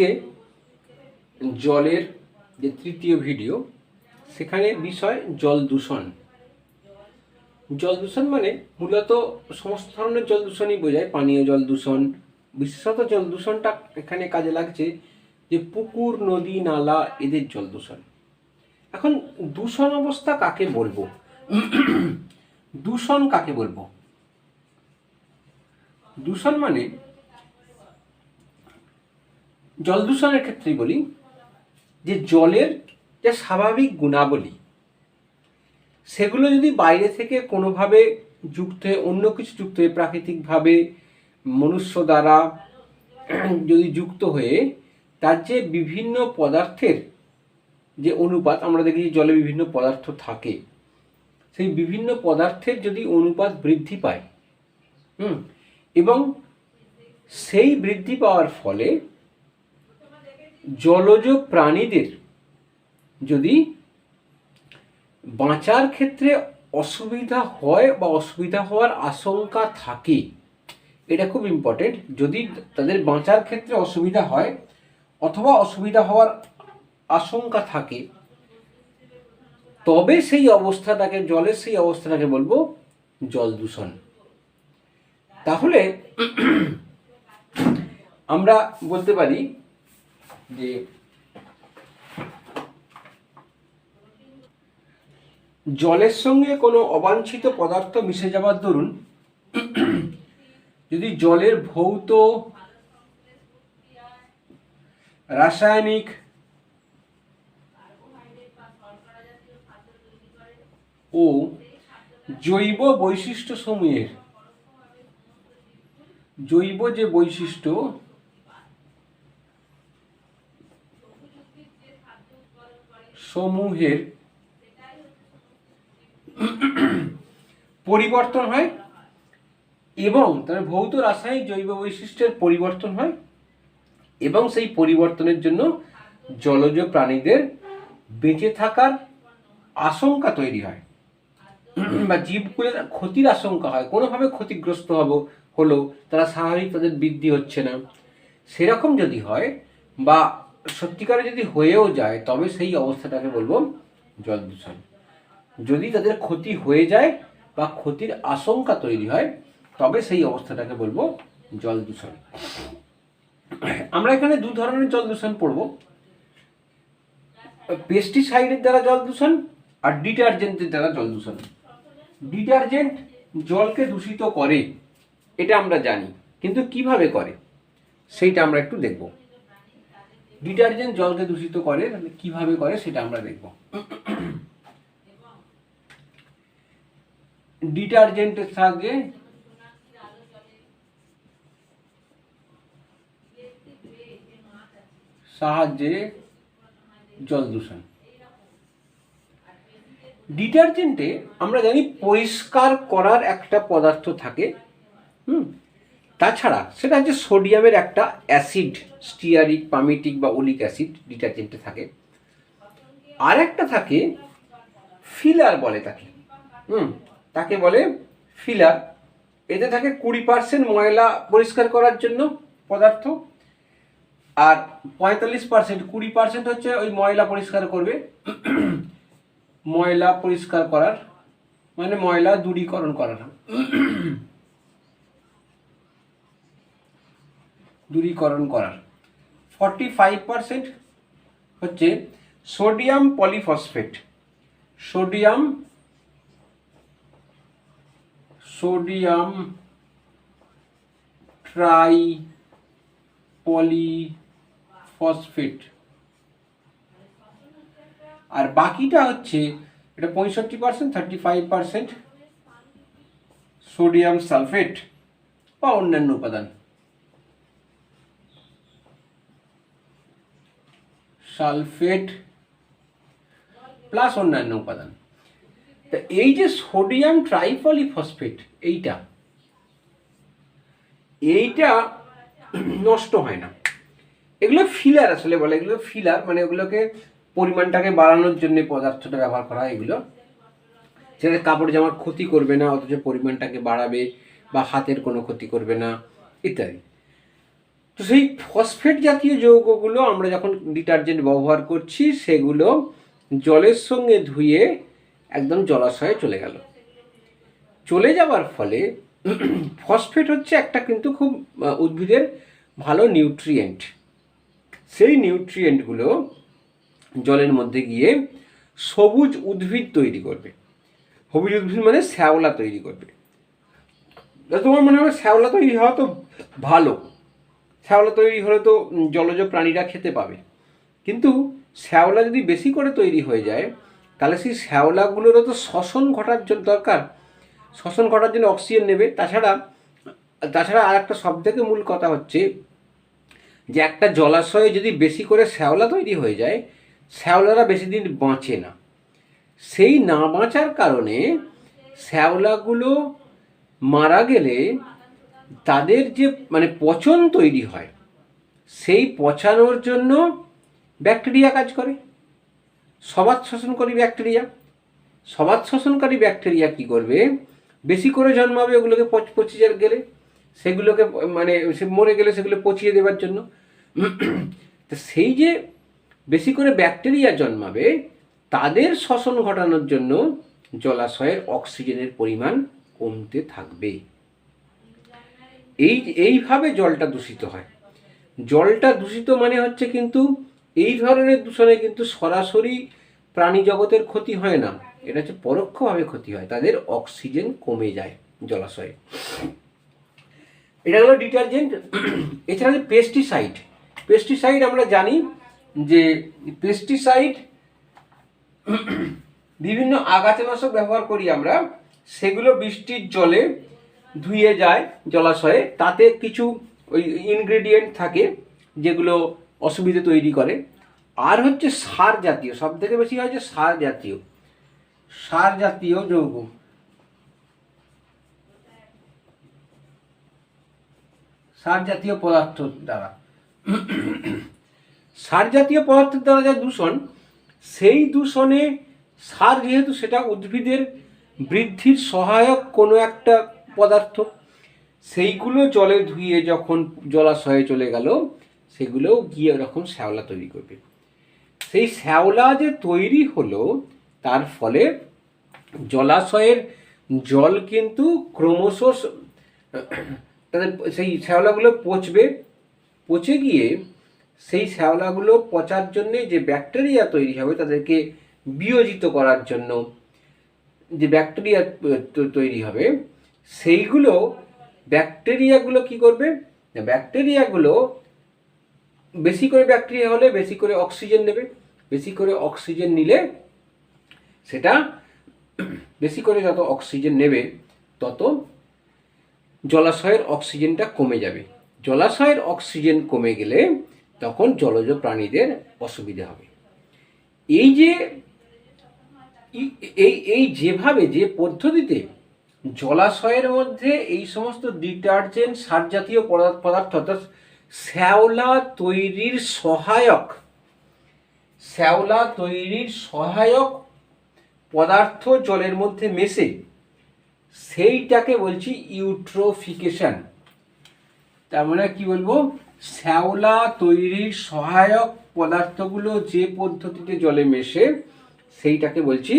আজকে জলের যে তৃতীয় ভিডিও, সেখানে বিষয় জল দূষণ। জল দূষণ মানে মূলত সমস্ত ধরনের জল দূষণই বোঝায়, পানীয় জল দূষণ। বিশেষত জল দূষণটা এখানে কাজে লাগছে যে পুকুর, নদী, নালা এদের জল দূষণ। এখন দূষণ অবস্থা কাকে বলবো, দূষণ কাকে বলবো? দূষণ মানে জল দূষণের ক্ষেত্রেই বলি যে জলের যে স্বাভাবিক গুণাবলী সেগুলো যদি বাইরে থেকে কোনোভাবে যুক্ত হয়ে, অন্য কিছু যুক্ত হয়ে, প্রাকৃতিকভাবে মনুষ্য দ্বারা যদি যুক্ত হয়ে, তার যে বিভিন্ন পদার্থের যে অনুপাত, আমরা দেখি জলে বিভিন্ন পদার্থ থাকে, সেই বিভিন্ন পদার্থের যদি অনুপাত বৃদ্ধি পায় এবং সেই বৃদ্ধি পাওয়ার ফলে জলজ প্রাণীদের যদি বাঁচার ক্ষেত্রে অসুবিধা হয় বা অসুবিধা হওয়ার আশঙ্কা থাকে, এটা খুব ইম্পর্টেন্ট। যদি তাদের বাঁচার ক্ষেত্রে অসুবিধা হয় অথবা অসুবিধা হওয়ার আশঙ্কা থাকে, তবে সেই অবস্থাটাকে, জলের সেই অবস্থাটাকে বলবো জল দূষণ। তাহলে আমরা বলতে পারি যে জলের সঙ্গে কোনো অবাঞ্ছিত পদার্থ মিশে যাওয়ার দরুন যদি জলের ভৌত, রাসায়নিক ও জৈব বৈশিষ্ট্য সমূহের, জৈব যে বৈশিষ্ট্য সমূহের পরিবর্তন হয় এবং তার ভৌত, রাসায়নিক, জৈব বৈশিষ্ট্যের পরিবর্তন হয় এবং সেই পরিবর্তনের জন্য জলজ প্রাণীদের বেঁচে থাকার আশঙ্কা তৈরি হয় বা জীবকুলের ক্ষতির আশঙ্কা হয়, কোনোভাবে ক্ষতিগ্রস্ত হলো, তারা স্বাভাবিক, তাদের বৃদ্ধি হচ্ছে না, সেরকম যদি হয় বা সত্যিকারে যদি হয়েও যায়, তবে সেই অবস্থাটাকে বলবো জল দূষণ। যদি তাদের ক্ষতি হয়ে যায় বা ক্ষতির আশঙ্কা তৈরি হয়, তবে সেই অবস্থাটাকে বলবো জল দূষণ। আমরা এখানে দু ধরনের জল দূষণ পড়ব, পেস্টিসাইডের দ্বারা জল দূষণ আর ডিটারজেন্টের দ্বারা জল দূষণ। ডিটারজেন্ট জলকে দূষিত করে, এটা আমরা জানি, কিন্তু কিভাবে করে সেইটা আমরা একটু দেখব। ডিটারজেন্ট জলকে দূষিত করে, কিভাবে করে সেটা আমরা দেখব। ডিটারজেন্টের সাহায্যে জল দূষণ। ডিটারজেন্টে আমরা জানি পরিষ্কার করার একটা পদার্থ থাকে, তাছাড়া সেটা হচ্ছে সোডিয়ামের একটা অ্যাসিড, স্টিয়ারিক, পামিটিক বা ওলিক অ্যাসিড ডিটারজেন্টে থাকে। আর একটা থাকে ফিলার বলে তাকে, তাকে বলে ফিলার। এতে থাকে 20% ময়লা পরিষ্কার করার জন্য পদার্থ, আর 45%, 20% হচ্ছে ওই ময়লা পরিষ্কার করবে, ময়লা পরিষ্কার করার মানে ময়লা দূরীকরণ করার, দূরীকরণ করার। 45% হচ্ছে sodium polyphosphate, sodium tripolyphosphate. আর বাকিটা হচ্ছে এটা 65%, 35% সোডিয়াম সালফেট বা অন্যান্য উপাদান, সালফেট প্লাস অন্যান্য উপাদান। তা এই যে সোডিয়াম ট্রাইপলিফসফেট, এইটা নষ্ট হয় না। এগুলো ফিলার আসলে বলে, এগুলো ফিলার মানে ওগুলোকে পরিমাণটাকে বাড়ানোর জন্য পদার্থটা ব্যবহার করা হয়। এগুলো সেটা কাপড় জামার ক্ষতি করবে না, অথচ পরিমাণটাকে বাড়াবে, বা হাতের কোনো ক্ষতি করবে না ইত্যাদি। তো সেই ফসফেট জাতীয় যৌগগুলো আমরা যখন ডিটারজেন্ট ব্যবহার করছি সেগুলো জলের সঙ্গে ধুয়ে একদম জলাশয়ে চলে গেল। চলে যাওয়ার ফলে ফসফেট হচ্ছে একটা কিন্তু খুব উদ্ভিদের ভালো নিউট্রিয়েন্ট। সেই নিউট্রিয়েন্টগুলো জলের মধ্যে গিয়ে সবুজ উদ্ভিদ তৈরি করবে। সবুজ উদ্ভিদ মানে শ্যাওলা তৈরি করবে। তোমার মনে হবে শ্যাওলা তৈরি হওয়া তো ভালো, শ্যাওলা তৈরি হলে তো জলজ প্রাণীরা খেতে পাবে, কিন্তু শ্যাওলা যদি বেশি করে তৈরি হয়ে যায় তাহলে সেই শ্যাওলাগুলোরও তো শ্বসন ঘটার জন্য দরকার, শ্বসন ঘটার জন্য অক্সিজেন নেবে। তাছাড়া আর একটা সব থেকে মূল কথা হচ্ছে যে একটা জলাশয়ে যদি বেশি করে শ্যাওলা তৈরি হয়ে যায়, শ্যাওলারা বেশি দিন বাঁচে না। সেই না বাঁচার কারণে শ্যাওলাগুলো মারা গেলে তাদের যে মানে পচন তৈরি হয়, সেই পচানোর জন্য ব্যাকটেরিয়া কাজ করে, সবাত শ্বসনকারী ব্যাকটেরিয়া। সবাত শ্বসনকারী ব্যাকটেরিয়া কী করবে, বেশি করে জন্মাবে ওগুলোকে পচিয়ে গেলে, সেগুলোকে মানে সে মরে গেলে সেগুলো পচিয়ে দেওয়ার জন্য। তো সেই যে বেশি করে ব্যাকটেরিয়া জন্মাবে তাদের শ্বসন ঘটানোর জন্য জলাশয়ের অক্সিজেনের পরিমাণ কমতে থাকবে। এইভাবে জলটা দূষিত হয়। জলটা দূষিত মানে হচ্ছে কিন্তু এই ধরনের দূষণে কিন্তু সরাসরি প্রাণী জগতের ক্ষতি হয় না, এটা হচ্ছে পরোক্ষভাবে ক্ষতি হয়, তাদের অক্সিজেন কমে যায় জলাশয়ে। এটা হলো ডিটারজেন্ট। এছাড়া যে পেস্টিসাইড আমরা জানি যে পেস্টিসাইড বিভিন্ন আগাছানাশক ব্যবহার করি আমরা, সেগুলো বৃষ্টির জলে ধুয়ে যায় জলাশয়ে, তাতে কিছু ওই ইনগ্রেডিয়েন্ট থাকে যেগুলো অসুবিধে তৈরি করে। আর হচ্ছে সার জাতীয়, সব থেকে বেশি হয় যে সার জাতীয় যৌগ। সার জাতীয় পদার্থের দ্বারা যা দূষণ, সেই দূষণে সার যেহেতু সেটা উদ্ভিদের বৃদ্ধির সহায়ক কোনো একটা পদার্থ, সেইগুলো জলে ধুয়ে যখন জলাশয়ে চলে গেল সেগুলোও গিয়ে ওরকম শ্যাওলা তৈরি করবে। সেই শ্যাওলা যে তৈরি হলো তার ফলে জলাশয়ের জল কিন্তু ক্রমশ তাদের সেই শ্যাওলাগুলো পচে গিয়ে সেই শ্যাওলাগুলো পচার জন্যে যে ব্যাকটেরিয়া তৈরি হবে তাদেরকে বিয়োজিত করার জন্য যে ব্যাকটেরিয়া তৈরি হবে, সেইগুলো ব্যাকটেরিয়াগুলো কি করবে, ব্যাকটেরিয়াগুলো বেশি করে ব্যাকটেরিয়া হলে বেশি করে অক্সিজেন নেবে, বেশি করে অক্সিজেন নিলে সেটা বেশি করে যত অক্সিজেন নেবে তত জলাশয়ের অক্সিজেনটা কমে যাবে। জলাশয়ের অক্সিজেন কমে গেলে তখন জলজ প্রাণীদের অসুবিধা হবে। যেভাবে যে পদ্ধতিতে জলাশয়ের মধ্যে এই সমস্ত ডিটারজেন্ট সার জাতীয় পদার্থ অর্থাৎ শ্যাওলা তৈরির সহায়ক পদার্থ জলের মধ্যে মেশে, সেইটাকে বলছি ইউট্রোফিকেশন। তার মানে কি বলবো, শ্যাওলা তৈরির সহায়ক পদার্থগুলো যে পদ্ধতিতে জলে মেশে সেইটাকে বলছি,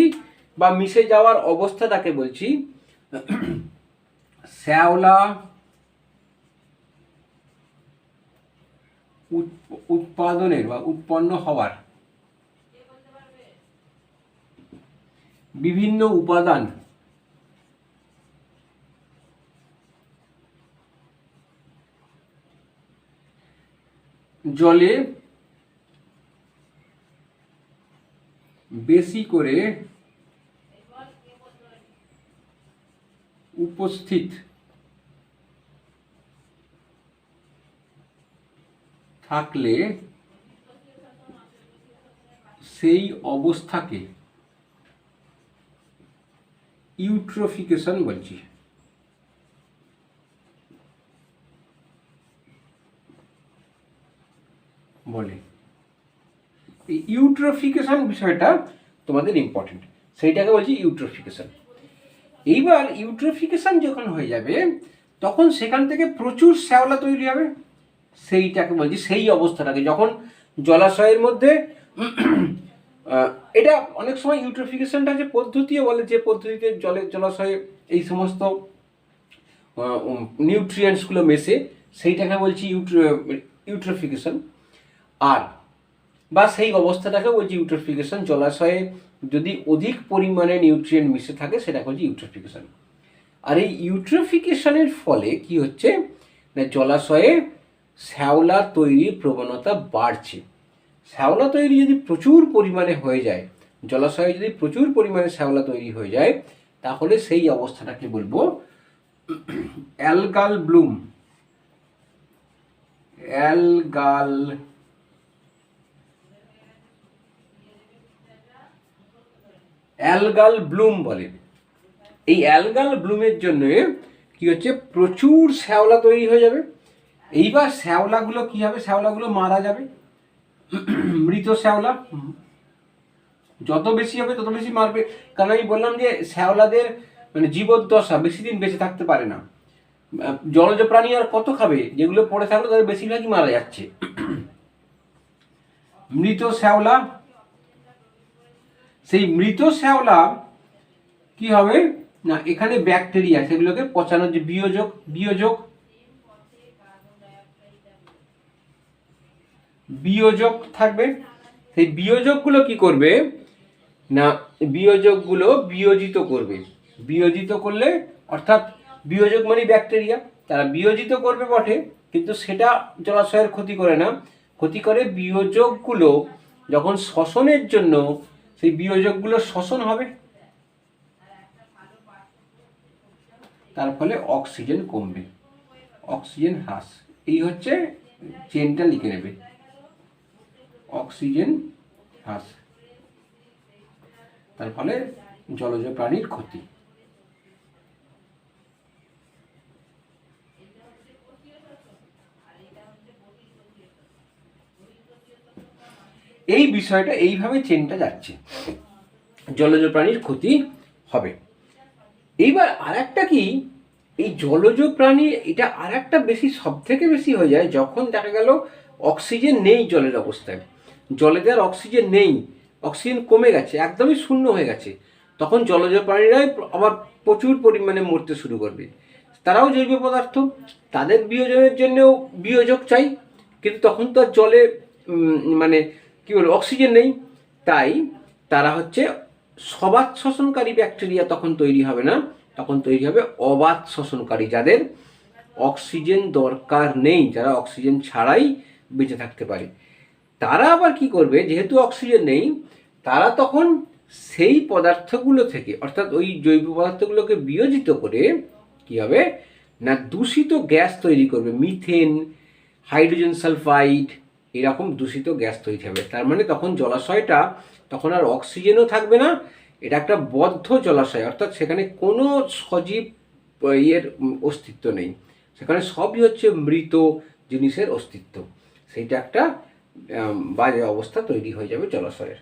বা মিশে যাওয়ার অবস্থাটাকে বলছি শ্যাওলা উৎপাদনের বা উৎপন্ন হওয়ার বিভিন্ন উপাদান জলে বেশি করে উপস্থিত থাকলে সেই অবস্থাকে ইউট্রোফিকেশন বলছি। বলে এই ইউট্রোফিকেশন বিষয়টা তোমাদের ইম্পর্টেন্ট, সেইটাকে বলছি ইউট্রোফিকেশন। এইবার ইউট্রোফিকেশন যখন হয়ে যাবে তখন সেখান থেকে প্রচুর শ্যাওলা তৈরি হবে, সেইটাকে বলছি, সেই অবস্থাটাকে যখন জলাশয়ের মধ্যে এটা অনেক সময় ইউট্রোফিকেশনটা যে পদ্ধতিও বলে, যে পদ্ধতিতে জলাশয়ে এই সমস্ত নিউট্রিয়েন্টসগুলো মেশে, সেইটাকে বলছি ইউট্রোফিকেশন। আর বা সেই অবস্থাটাকে বলছি ইউট্রোফিকেশন। জলাশয়ে যদি অধিক পরিমাণে নিউট্রিয়েন্ট মিশে থাকে সেটাকে বলছি ইউট্রোফিকেশন। আর এই ইউট্রোফিকেশনের ফলে কি হচ্ছে না, জলাশয়ে শ্যাওলা তৈরির প্রবণতা বাড়ছে। শ্যাওলা তৈরি যদি প্রচুর পরিমাণে হয়ে যায়, জলাশয়ে যদি প্রচুর পরিমাণে শ্যাওলা তৈরি হয়ে যায়, তাহলে সেই অবস্থাটাকে বলবো অ্যালগাল ব্লুম। অ্যালগাল ব্লুম বলে। এই অ্যালগাল ব্লুমের জন্য কি হচ্ছে, প্রচুর শ্যাওলা তৈরি হয়ে যাবে। এইবার শ্যাওলাগুলো কি হবে, শ্যাওলাগুলো মারা যাবে। মৃত শ্যাওলা যত বেশি হবে তত বেশি মারবে, কারণ আমি বললাম যে শ্যাওলাদের মানে জীবদ্দশা বেশি দিন বেঁচে থাকতে পারে না। জলজ প্রাণী আর কত খাবে, যেগুলো পড়ে থাকলো তাদের বেশিরভাগই মারা যাচ্ছে। মৃত শ্যাওলা, সেই মৃত শ্যাওলা কি হবে না, এখানে ব্যাকটেরিয়া সেগুলোকে পচানোর যে বিয়োজক থাকবে, সেই বিয়োজকগুলো কি করবে না, বিয়োজকগুলো বিয়োজিত করবে। বিয়োজিত করলে অর্থাৎ বিয়োজক মানে ব্যাকটেরিয়া, তারা বিয়োজিত করবে বটে, কিন্তু সেটা জলাশয়ের ক্ষতি করে না। ক্ষতি করে বিয়োজকগুলো যখন শ্বসনের জন্য, সেই বিয়োজকগুলো শ্বসন হবে, তার ফলে অক্সিজেন কমবে, অক্সিজেন হ্রাস। এই হচ্ছে চেনটা লিখে নেবে, অক্সিজেন হ্রাস, তার ফলে জলজ প্রাণীর ক্ষতি। এই বিষয়টা এইভাবে চেনটা যাচ্ছে, জলজ প্রাণীর ক্ষতি হবে। এইবার আর একটা কি, এই জলজ প্রাণী এটা আর একটা বেশি, সব থেকে বেশি হয়ে যায় যখন দেখা গেল অক্সিজেন নেই জলের অবস্থায়, জলেতে আর অক্সিজেন নেই, অক্সিজেন কমে গেছে, একদমই শূন্য হয়ে গেছে, তখন জলজ প্রাণীরাই আবার প্রচুর পরিমাণে মরতে শুরু করবে। তারাও জৈব পদার্থ, তাদের বিয়োজনের জন্যও বিয়োজক চাই, কিন্তু তখন তো আর জলে মানে কী বলবো অক্সিজেন নেই, তাই তারা হচ্ছে সবাত শ্বসনকারী ব্যাকটেরিয়া তখন তৈরি হবে না, তখন তৈরি হবে অবাত শ্বসনকারী, যাদের অক্সিজেন দরকার নেই, যারা অক্সিজেন ছাড়াই বেঁচে থাকতে পারে। তারা আবার কি করবে, যেহেতু অক্সিজেন নেই, তারা তখন সেই পদার্থগুলো থেকে, অর্থাৎ ওই জৈব পদার্থগুলোকে বিয়োজিত করে কি হবে না, দূষিত গ্যাস তৈরি করবে, মিথেন, হাইড্রোজেন সালফাইড, এরকম দূষিত গ্যাস তৈরি হবে। তার মানে তখন জলাশয়টা তখন আর অক্সিজেনও থাকবে না, এটা একটা বদ্ধ জলাশয়, অর্থাৎ সেখানে কোনো সজীব অস্তিত্ব নেই, সেখানে সবই হচ্ছে মৃত জিনিসের অস্তিত্ব। সেইটা একটা বাজে অবস্থা তৈরি হয়ে যাবে জলাশয়ের।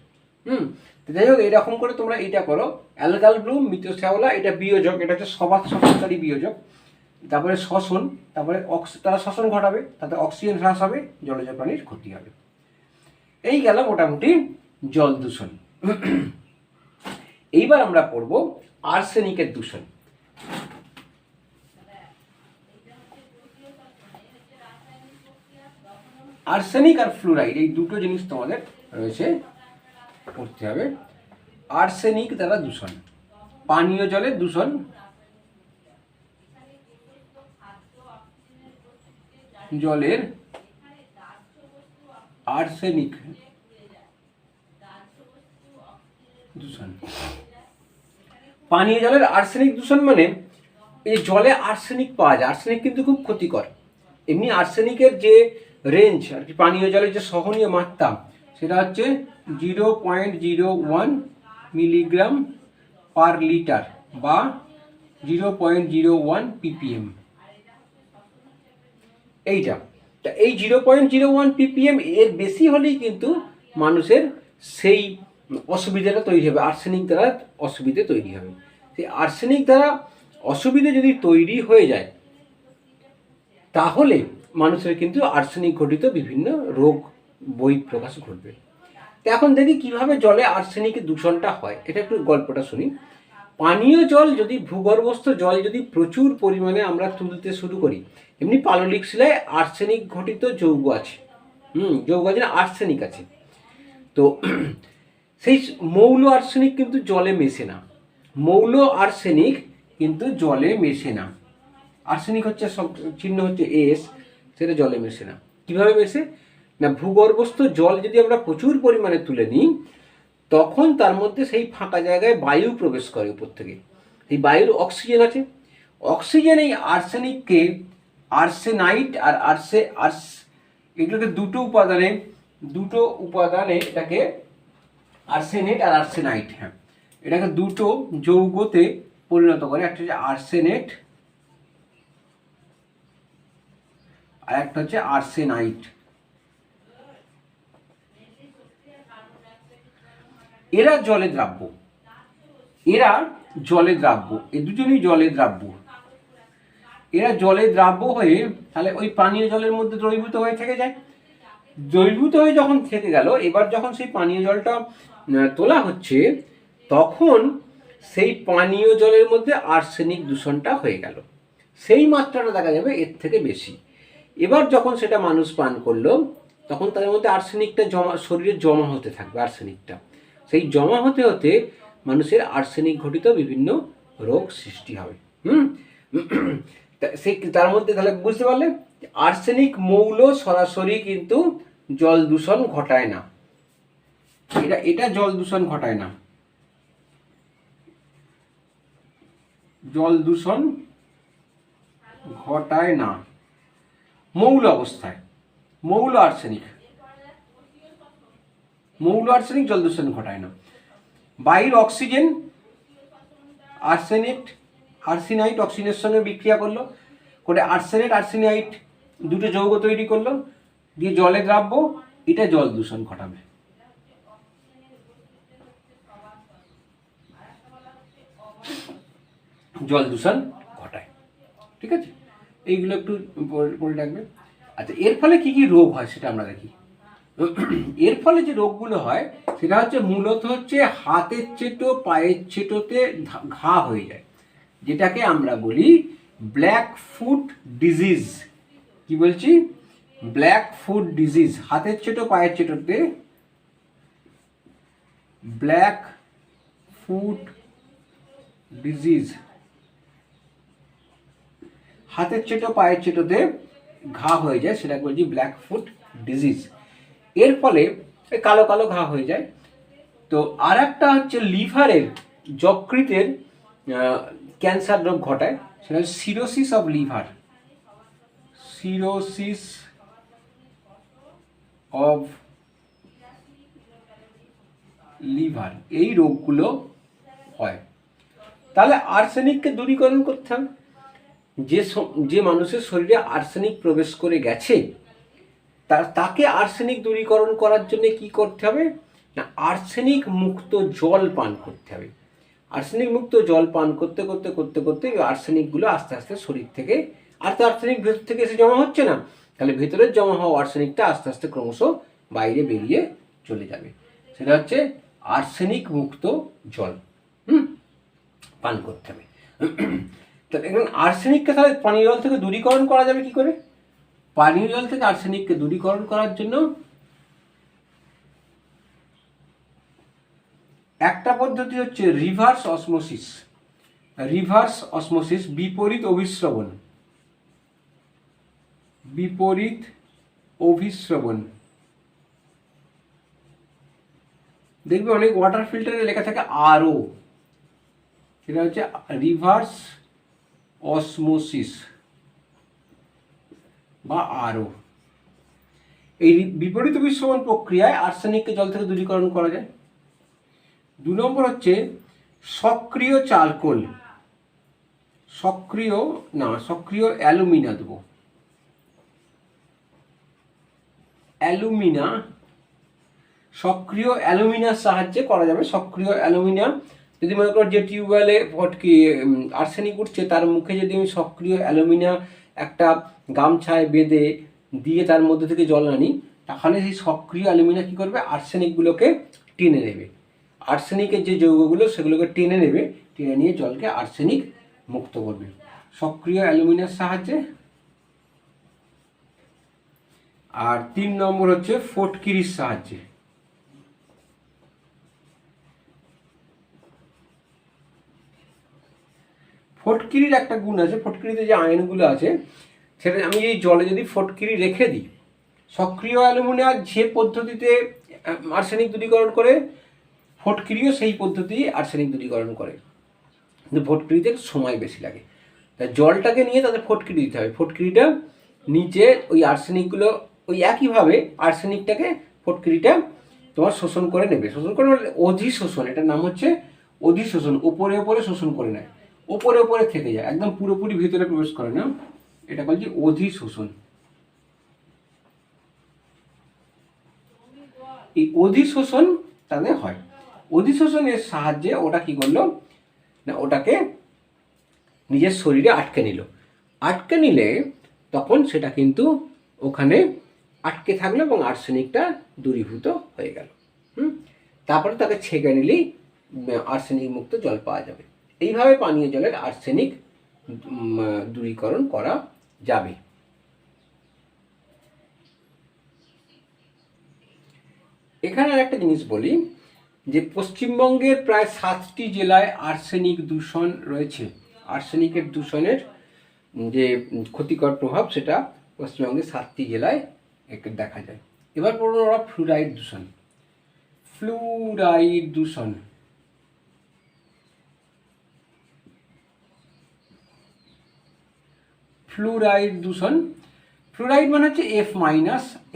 যাই হোক, এইরকম করে তোমরা এইটা করো, অ্যালগাল ব্লুম, মৃত শ্যাওলা, এটা বিয়োজক, এটা হচ্ছে সবাত শ্বসনকারী বিয়োজক। তারপরে শ্বসন, তারপরে তারা শ্বসন ঘটাবে, তাতে অক্সিজেন হ্রাস হবে, জলজ প্রাণীর ক্ষতি হবে। এই গেল মোটামুটি জল দূষণ। এইবার আমরা পড়ব আর্সেনিকের দূষণ। আর্সেনিক আর ফ্লুরাইড এই দুটো জিনিস তোমাদের রয়েছে, পড়তে হবে। আর্সেনিক দ্বারা দূষণ, পানীয় জলের দূষণ, জলের আর্সেনিক দূষণ। পানীয় জলের আর্সেনিক দূষণ মানে এই জলে আর্সেনিক পাওয়া যায়, আর্সেনিক কিন্তু খুব ক্ষতিকর। এমনি আর্সেনিকের যে রেঞ্জ আর কি, পানীয় জলের যে সহনীয় মাত্রা, সেটা হচ্ছে 0.01 মিলিগ্রাম পার লিটার বা 0.01 ppm। এইটা এই 0.01 ppm এর বেশি হলেই কিন্তু মানুষের সেই অসুবিধাটা তৈরি হবে, আর্সেনিক দ্বারা অসুবিধে তৈরি হবে। সেই আর্সেনিক দ্বারা অসুবিধে যদি তৈরি হয়ে যায়, তাহলে মানুষের কিন্তু আর্সেনিক ঘটিত বিভিন্ন রোগ বহিঃপ্রকাশ ঘটবে। তো এখন দেখি কিভাবে জলে আর্সেনিকের দূষণটা হয়। এটা একটু গল্পটা শুনি। পানীয় জল যদি ভূগর্ভস্থ জল যদি প্রচুর পরিমাণে আমরা তুলতে শুরু করি, এমনি পাললিক শিলায় আর্সেনিক ঘটিত যৌগ আছে, যৌগ আছে না, আর্সেনিক আছে। তো সেই মৌল আর্সেনিক কিন্তু জলে মেশে না, মৌল আর্সেনিক কিন্তু জলে মেশে না। আর্সেনিক হচ্ছে চিহ্ন হচ্ছে এস, সেটা জলে মেশে না। কিভাবে মেশে না, ভূগর্ভস্থ জল যদি আমরা প্রচুর পরিমাণে তুলে নিই, তখন তার মধ্যে সেই ফাঁকা জায়গায় বায়ু প্রবেশ করে উপর থেকে। এই বায়ুর অক্সিজেন আছে, অক্সিজেন এই আর্সেনিককে, আর্সেনাইট আর এগুলোকে দুটো উপাদানে এটাকে আর্সেনেট আর আর্সেনাইট, হ্যাঁ, এটাকে দুটো যৌগতে পরিণত করে। একটা হচ্ছে আর্সেনেট আর একটা হচ্ছে আর্সেনাইট। এরা জলে দ্রাব্য, এই দুজনই জলে দ্রাব্য। এরা জলে দ্রাব্য হয়ে তাহলে ওই পানীয় জলের মধ্যে দ্রবীভূত হয়ে থেকে যায়। দ্রবীভূত হয়ে যখন থেকে গেল, এবার যখন সেই পানীয় জলটা তোলা হচ্ছে, তখন সেই পানীয় জলের মধ্যে আর্সেনিক দূষণটা হয়ে গেল। সেই মাত্রাটা দেখা যাবে এর থেকে বেশি। এবার যখন সেটা মানুষ পান করলো, তখন তাদের মধ্যে আর্সেনিকটা শরীরে জমা হতে থাকবে। আর্সেনিকটা সেই জমা হতে হতে মানুষের আর্সেনিক ঘটিত বিভিন্ন রোগ সৃষ্টি হবে। তার মধ্যে তাহলে বুঝতে পারলে, আর্সেনিক মৌল সরাসরি কিন্তু জল দূষণ ঘটায় না। এটা জল দূষণ ঘটায় না, জল দূষণ ঘটায় না মৌল অবস্থায়। মৌল আর্সেনিক জল দূষণ ঘটায় না। বায়ুর অক্সিজেন আর্সেনাইট অক্সিজেনের সঙ্গে বিক্রিয়া করলো, করে আর্সেনাইট দুটো যৌগ তৈরি করলো, দিয়ে জলে দ্রাব্য, এটা জল দূষণ ঘটাবে। জল দূষণ ঘটায়, ঠিক আছে? এইগুলো একটু পড়ে রাখবে। আচ্ছা, এর ফলে কি কি রোগ হয় সেটা আমরা দেখি। এর ফলে যে রোগগুলো হয় সেটা হচ্ছে মূলত হচ্ছে হাতের চেটো, পায়ের চেটোতে ঘা হয়ে যায়, যেটাকে আমরা বলি ব্ল্যাক ফুট ডিজিজ। কি বলছি? Black foot disease. হাতের চেটো, পায়ের চেটোতে ব্ল্যাক ফুট ডিজিজ। হাতের চেটো, পায়ের চেটোতে ঘা হয়ে যায়, সেটা বলছি ব্ল্যাক ফুট ডিজিজ। এর ফলে কালো কালো ঘা হয়ে যায়। তো আর একটা হচ্ছে লিভারের, যকৃতের ক্যান্সার রোগ ঘটায়, সেটা হচ্ছে cirrhosis of liver. Cirrhosis of liver, এই রোগগুলো হয়। তাহলে আর্সেনিককে দূরীকরণ করতে হবে। যে মানুষের শরীরে আর্সেনিক প্রবেশ করে গেছে, তাকে আর্সেনিক দূরীকরণ করার জন্য কি করতে হবে না, আর্সেনিক মুক্ত জল পান করতে হবে। আর্সেনিক মুক্ত জল পান করতে করতে করতে করতে আর্সেনিকগুলো আস্তে আস্তে শরীর থেকে, আর তো আর্সেনিক ভেতর থেকে এসে জমা হচ্ছে না, তাহলে ভেতরের জমা হওয়া আর্সেনিকটা আস্তে আস্তে ক্রমশ বাইরে বেরিয়ে চলে যাবে। সেটা হচ্ছে আর্সেনিক মুক্ত জল পান করতে হবে। তাহলে এখন আর্সেনিককে তাহলে পানীয় জল থেকে দূরীকরণ করা যাবে কি করে? পানীয় জল থেকে আর্সেনিককে দূরীকরণ করার জন্য একটা পদ্ধতি হচ্ছে রিভার্স অসমোসিস। রিভার্স অসমোসিস, বিপরীত অভিস্রবণ। বিপরীত অভিস্রবণ। দেখবে অনেক ওয়াটার ফিল্টারে লেখা থাকে আরও, সেটা হচ্ছে রিভার্স অসমোসিস বা আরও। এই বিপরীত অভিস্রবণ প্রক্রিয়ায় আর্সেনিককে জল থেকে দূরীকরণ করা যায়। 2 নম্বর হচ্ছে সক্রিয় চারকোল, সক্রিয় অ্যালুমিনা দেবো। অ্যালুমিনা, সক্রিয় অ্যালুমিনার সাহায্যে করা যাবে। সক্রিয় অ্যালুমিনা, যদি মনে করো যে টিউবওয়েলে আর্সেনিক উঠছে, তার মুখে যদি আমি সক্রিয় একটা গামছায় বেঁধে দিয়ে তার মধ্যে থেকে জল আনি, তাহলে সেই সক্রিয় অ্যালুমিনিয়াম কী করবে, আর্সেনিকগুলোকে টেনে নেবে। আর্সেনিকের যে যৌগগুলো সেগুলোকে টেনে নেবে, টেনে নিয়ে জলকে আর্সেনিক মুক্ত করবে সক্রিয় অ্যালুমিনিয়ামের সাহায্যে। আর 3 নম্বর হচ্ছে ফটকিরির সাহায্যে। ফটকিরির একটা গুণ আছে, ফটকিরিতে যে আয়নগুলো আছে সেটা আমি এই জলে যদি ফটকিরি রেখে দিই, সক্রিয় অ্যালুমিনিয়াম যে পদ্ধতিতে আর্সেনিক দূরীকরণ করে, ফটকিরিও সেই পদ্ধতি আর্সেনিক দূরীকরণ করে, কিন্তু ফটকিরিতে সময় বেশি লাগে। তাই জলটাকে নিয়ে তাদের ফটকিরি দিতে হবে। ফটকিরিটা নিচে ওই আর্সেনিকগুলো ওই একইভাবে আর্সেনিকটাকে ফটকিরিটা তোমার শোষণ করে নেবে। শোষণ করে অধিশোষণ, এটার নাম হচ্ছে অধিশোষণ। ওপরে ওপরে শোষণ করে নেয়, ওপরে ওপরে থেকে যায়, একদম পুরোপুরি ভিতরে প্রবেশ করে না, এটা বলছি অধিশোষণ। এই অধিশোষণ তাদের হয়। অধিশোষণের সাহায্যে ওটা কি করলো না, ওটাকে নিজের শরীরে আটকে নিল। আটকে নিলে তখন সেটা কিন্তু ওখানে আটকে থাকলো এবং আর্সেনিকটা দূরীভূত হয়ে গেল। তারপরে তাকে ছেঁকে নিলেই আর্সেনিক মুক্ত জল পাওয়া যাবে। এইভাবে পানীয় জলের আর্সেনিক দূরীকরণ করা যাবে। এখানে একটা জিনিস বলি যে পশ্চিমবঙ্গের প্রায় 7টি জেলায় আর্সেনিক দূষণ রয়েছে। আর্সেনিকের দূষণের যে ক্ষতিকর প্রভাব সেটা পশ্চিমবঙ্গের 7টি জেলায় দেখা যায়। এবার পড়ব আমরা ফ্লুরাইড দূষণ। ফ্লুরাইড দূষণ, ফ্লুরাইড দূষণ, ফ্লুরাইড মানে হচ্ছে F-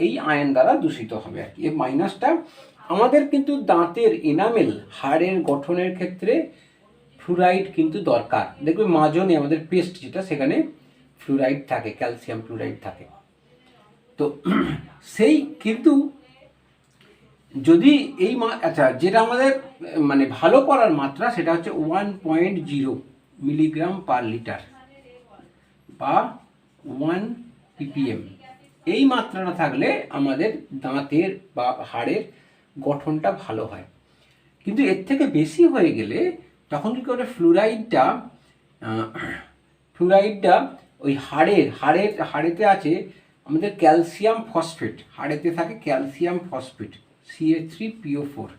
এই আয়ন দ্বারা দূষিত হবে আর কি। F- আমাদের কিন্তু দাঁতের এনামেল, হাড়ের গঠনের ক্ষেত্রে ফ্লুরাইড কিন্তু দরকার। দেখবে মাজনে আমাদের পেস্ট যেটা, সেখানে ফ্লুরাইড থাকে, ক্যালসিয়াম ফ্লুরাইড থাকে। তো সেই কিন্তু যদি এই আচ্ছা, যেটা আমাদের মানে ভালো করার মাত্রা সেটা হচ্ছে 1.0 মিলিগ্রাম পার লিটার বা 1 ppm। এই মাত্রাটা থাকলে আমাদের দাঁতের বা হাড়ের গঠনটা ভালো হয়। কিন্তু এর থেকে বেশি হয়ে গেলে তখন কী করে ফ্লুরাইডটা ওই হাড়েতে আছে আমাদের ক্যালসিয়াম ফসফেট, হাড়েতে থাকে ক্যালসিয়াম ফসফেট CH3PO4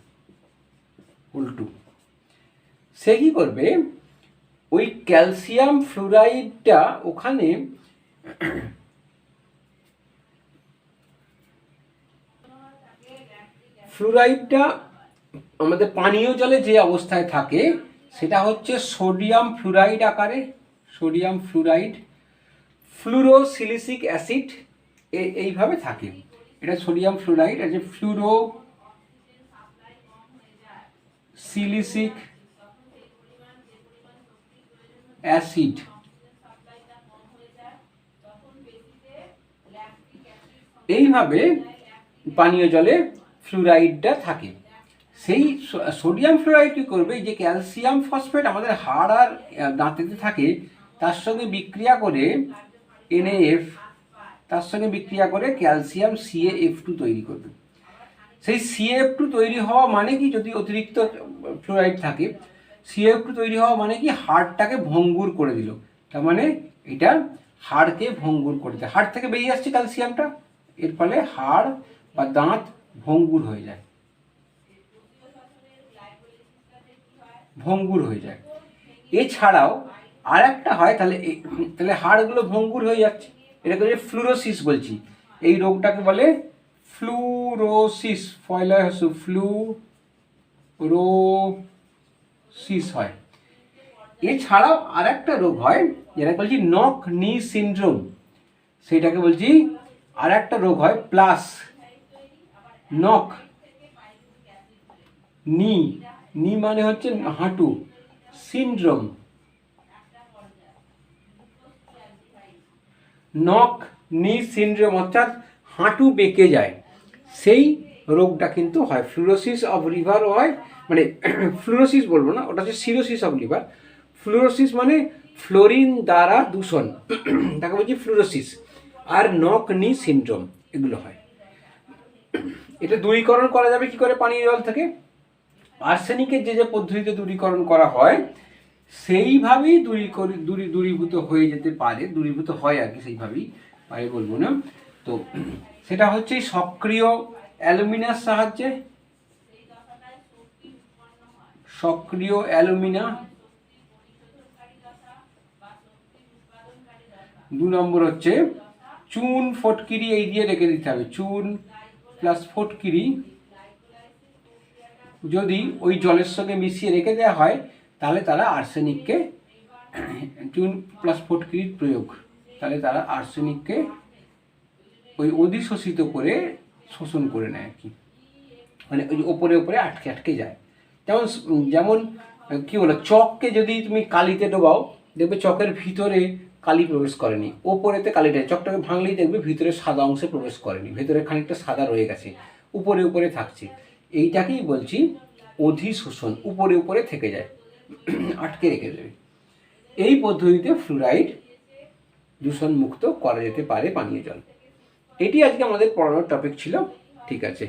উল্টু। সে কী করবে, ওই ক্যালসিয়াম ফ্লুরাইডটা ওখানে ফ্লুরাইডটা আমাদের পানীয় জলে যে অবস্থায় থাকে সেটা হচ্ছে সোডিয়াম ফ্লুরাইড আকারে, সোডিয়াম ফ্লুরাইড, ফ্লুরোসিলিসিক অ্যাসিড এইভাবে থাকে। এটা সোডিয়াম ফ্লুরাইড আছে, ফ্লুরোসিলিসিক অ্যাসিড। এইভাবে পানীয় জলে ফ্লুরাইডটা থাকে। সেই সোডিয়াম ফ্লুরাইড কী করবে, যে ক্যালসিয়াম ফসফেট আমাদের হাড় আর দাঁতেতে থাকে তার সঙ্গে বিক্রিয়া করে NaF, তার সঙ্গে বিক্রিয়া করে ক্যালসিয়াম CaF2 তৈরি করবে। সেই CaF2 তৈরি হওয়া মানে কি, যদি অতিরিক্ত ফ্লুরাইড থাকে, CaF2 তৈরি হওয়া মানে কি হাড়টাকে ভঙ্গুর করে দিল। তার মানে এটা হাড়কে ভঙ্গুর করে দেয়, হাড় থেকে বেরিয়ে আসছে ক্যালসিয়ামটা, এর ফলে হাড় বা দাঁত ভঙ্গুর হয়ে যায়, ভঙ্গুর হয়ে যায়। এছাড়াও আর একটা হয়, তাহলে হাড়গুলো ভঙ্গুর হয়ে যাচ্ছে, এটাকে ফ্লুরোসিস বলছি। এই রোগটাকে বলে ফ্লুরোসিস, ফ্লুরোসিস হয়। এছাড়াও আর একটা রোগ হয় যেটা বলছি নক নি সিনড্রোম, সেটাকে বলছি আর একটা রোগ হয় প্লাস নক নি, নি মানে হচ্ছে হাঁটু, সিনড্রোম, নক নি সিনড্রোম অর্থাৎ হাঁটু বেঁকে যায়, সেই রোগটা কিন্তু হয়। ফ্লুরোসিস অফ লিভারও হয়, মানে ফ্লুরোসিস বলবো না, ওটা হচ্ছে সিরোসিস অফ লিভার। ফ্লুরোসিস মানে ফ্লোরিন দ্বারা দূষণ, তাকে বলছি ফ্লুরোসিস। আর নক নি সিনড্রোম এগুলো হয়। এটা দূরীকরণ করা যাবে কি করে পানীয় জল থেকে? আর্সেনিকের যে যে পদ্ধতিতে দূরীকরণ করা হয় সেইভাবেই দূরীভূত হয়ে যেতে পারে, দূরীভূত হয় আর কি, সেইভাবেই পারে বলবো না। তো সেটা হচ্ছে সক্রিয় অ্যালুমিনার সাহায্যে, সক্রিয় অ্যালুমিনা। 2 নম্বর হচ্ছে চুন ফটকিরি, এই দিয়ে রেখে দিতে হবে, চুন প্লাস ফটকিরি যদি ওই জলের সঙ্গে মিশিয়ে রেখে দেওয়া হয় তাহলে তারা আর্সেনিককে, চুন প্লাস ফটকিরির প্রয়োগ, তাহলে তারা আর্সেনিককে ওই অধিশোষিত করে শোষণ করে নেয় আর কি, মানে ওই ওপরে ওপরে আটকে আটকে যায়। যেমন যেমন কী বলো, চককে যদি তুমি কালিতে ডোবাও দেখবে চকের ভিতরে কালি প্রবেশ করেনি, ওপরেতে কালিটা, চকটাকে ভাঙলেই দেখবে ভিতরে সাদা অংশে প্রবেশ করেনি, ভেতরে খানিকটা সাদা রয়ে গেছে, উপরে উপরে থাকছে। এইটাকেই বলছি অধিশোষণ, উপরে উপরে থেকে যায়, আটকে রেখে দেবে। এই পদ্ধতিতে ফ্লুরাইড দূষণ মুক্ত করা যেতে পারে পানীয় জল। এটি আজকে আমাদের পড়ানোর টপিক ছিল। ঠিক আছে।